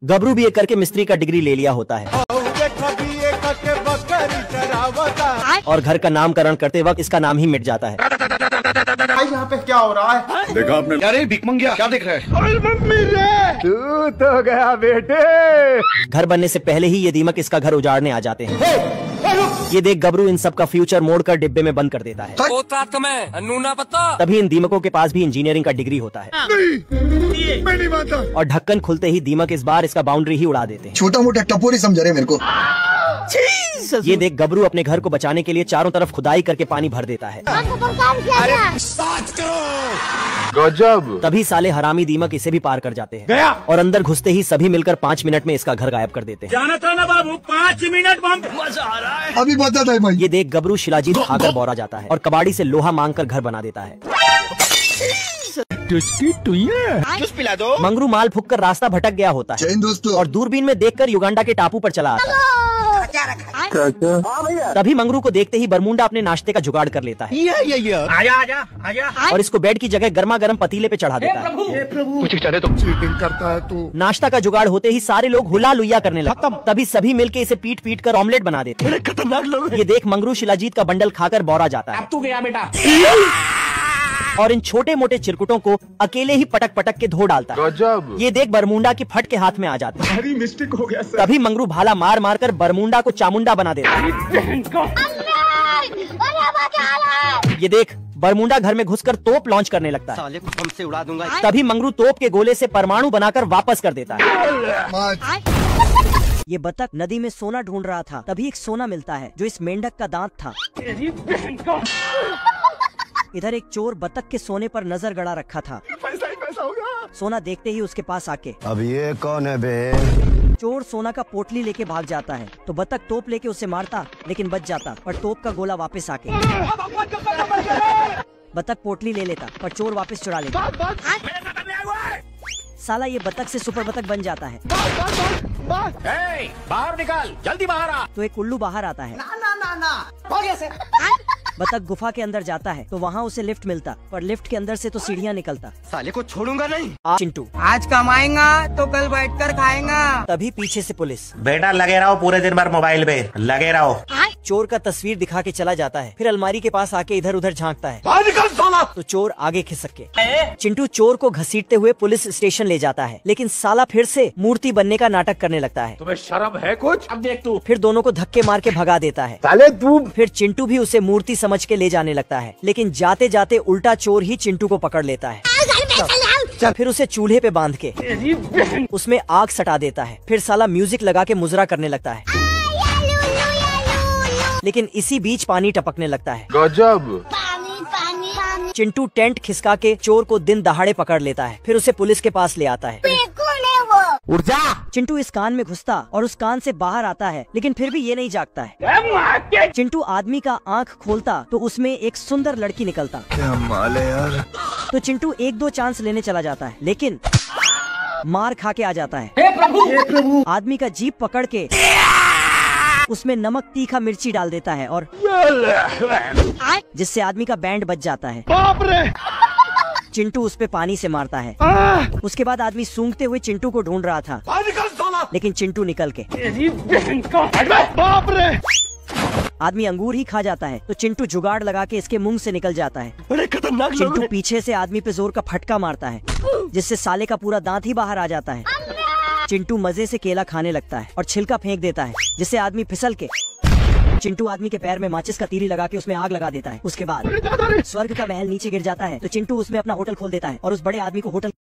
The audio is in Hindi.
गबरू बीए करके मिस्त्री का डिग्री ले लिया होता है और घर का नामकरण करते वक्त इसका नाम ही मिट जाता है। यहाँ पे क्या हो रहा है? देखा आपने? अरे भिकमंगिया क्या देख रहा है? तू तो गया बेटे। घर बनने से पहले ही ये दीमक इसका घर उजाड़ने आ जाते हैं। ये देख गबरू इन सब का फ्यूचर मोड़कर डिब्बे में बंद कर देता है। तभी इन दीमकों के पास भी इंजीनियरिंग का डिग्री होता है। मैं नहीं मानता। और ढक्कन खुलते ही दीमक इस बार इसका बाउंड्री ही उड़ा देते हैं। छोटा मोटा टपोरी समझ रहे मेरे को। ये देख गबरू अपने घर को बचाने के लिए चारों तरफ खुदाई करके पानी भर देता है। गजब। तभी साले हरामी दीमक इसे भी पार कर जाते हैं और अंदर घुसते ही सभी मिलकर 5 मिनट में इसका घर गायब कर देते हैं। जाना था ना बाबू, 5 मिनट में मजा आ रहा है। अभी बता था भाई। ये देख गबरू शिलाजीत खाकर बौरा जाता है और कबाड़ी से लोहा मांगकर घर बना देता है। जूस पिला दो। मंगरू माल फूक कर रास्ता भटक गया होता है दोस्तों। और दूरबीन में देखकर युगांडा के टापू पर चला आता है। तभी मंगरू को देखते ही बरमुंडा अपने नाश्ते का जुगाड़ कर लेता है। आजा आजा आजा। और इसको बेड की जगह गर्मा गर्म पतीले पे चढ़ा देता है। कुछ चले तो चीटिंग करता है तू। नाश्ता का जुगाड़ होते ही सारे लोग हुला लुया करने लगते हैं। तभी सभी मिलके इसे पीट पीट कर ऑमलेट बना देते हैं। खतरनाक लोग। ये देख मंगरू शिलाजीत का बंडल खाकर बौरा जाता है तू गया बेटा। और इन छोटे मोटे चिरकुटों को अकेले ही पटक पटक के धो डालता है। गजब। ये देख बरमुंडा की फट के हाथ में आ जाता है। भारी मिस्टेक हो गया सर। तभी मंगरू भाला मार मार कर बरमुंडा को चामुंडा बना देता है। ये देख बरमुंडा घर में घुसकर तोप लॉन्च करने लगता है। साले को बम से उड़ा दूंगा। तभी मंगरू तोप के गोले से परमाणु बनाकर वापस कर देता है। ये बतख नदी में सोना ढूंढ रहा था। तभी एक सोना मिलता है जो इस मेंढक का दांत था। इधर एक चोर बतख के सोने पर नजर गड़ा रखा था। पैसा ही पैसा होगा। सोना देखते ही उसके पास आके अब ये कौन है बे? चोर सोना का पोटली लेके भाग जाता है तो बतख तोप लेके उसे मारता लेकिन बच जाता, पर तोप का गोला वापस आके बतख पोटली ले लेता पर चोर वापस चुरा लेता। साला ये बतख से सुपर बतख बन जाता है। बाहर निकाल, जल्दी बाहर आ। तो एक उल्लू बाहर आता है। बतख गुफा के अंदर जाता है तो वहाँ उसे लिफ्ट मिलता, पर लिफ्ट के अंदर से तो सीढ़ियाँ निकलता। साले को छोड़ूंगा नहीं। चिंटू आज कमाएगा तो कल बैठकर खाएगा। तभी पीछे से पुलिस बेटा लगे रहो पूरे दिन भर मोबाइल पे लगे रहो। चोर का तस्वीर दिखा के चला जाता है। फिर अलमारी के पास आके इधर उधर झांकता है तो चोर आगे खिसक के चिंटू चोर को घसीटते हुए पुलिस स्टेशन ले जाता है, लेकिन साला फिर से मूर्ति बनने का नाटक करने लगता है। तुम्हें शर्म है कुछ? अब देख तू। फिर दोनों को धक्के मार के भगा देता है। साले तू। फिर चिंटू भी उसे मूर्ति समझ के ले जाने लगता है, लेकिन जाते जाते उल्टा चोर ही चिंटू को पकड़ लेता है। फिर उसे चूल्हे पे बांध के उसमें आग सटा देता है। फिर साला म्यूजिक लगा के मुजरा करने लगता है, लेकिन इसी बीच पानी टपकने लगता है। गजब। चिंटू टेंट खिसका के चोर को दिन दहाड़े पकड़ लेता है। फिर उसे पुलिस के पास ले आता है। उठ जा। चिंटू इस कान में घुसता और उस कान से बाहर आता है, लेकिन फिर भी ये नहीं जागता है। चिंटू आदमी का आंख खोलता तो उसमें एक सुंदर लड़की निकलता। क्या माल है यार। तो चिंटू 1-2 चांस लेने चला जाता है, लेकिन मार खा के आ जाता है। हे प्रभु। आदमी का जीप पकड़ के उसमें नमक तीखा मिर्ची डाल देता है और जिससे आदमी का बैंड बच जाता है। बाप रे। चिंटू उस पे पानी से मारता है। उसके बाद आदमी सूंघते हुए चिंटू को ढूंढ रहा था, लेकिन चिंटू निकल के बाप रे। आदमी अंगूर ही खा जाता है तो चिंटू जुगाड़ लगा के इसके मुंह से निकल जाता है। बड़े खतरनाक लोग चिंटू हैं। पीछे से आदमी पे जोर का फटका मारता है, जिससे साले का पूरा दांत ही बाहर आ जाता है। चिंटू मजे से केला खाने लगता है और छिलका फेंक देता है, जिससे आदमी फिसल के चिंटू आदमी के पैर में माचिस का तीली लगा के उसमें आग लगा देता है। उसके बाद स्वर्ग का महल नीचे गिर जाता है तो चिंटू उसमें अपना होटल खोल देता है और उस बड़े आदमी को होटल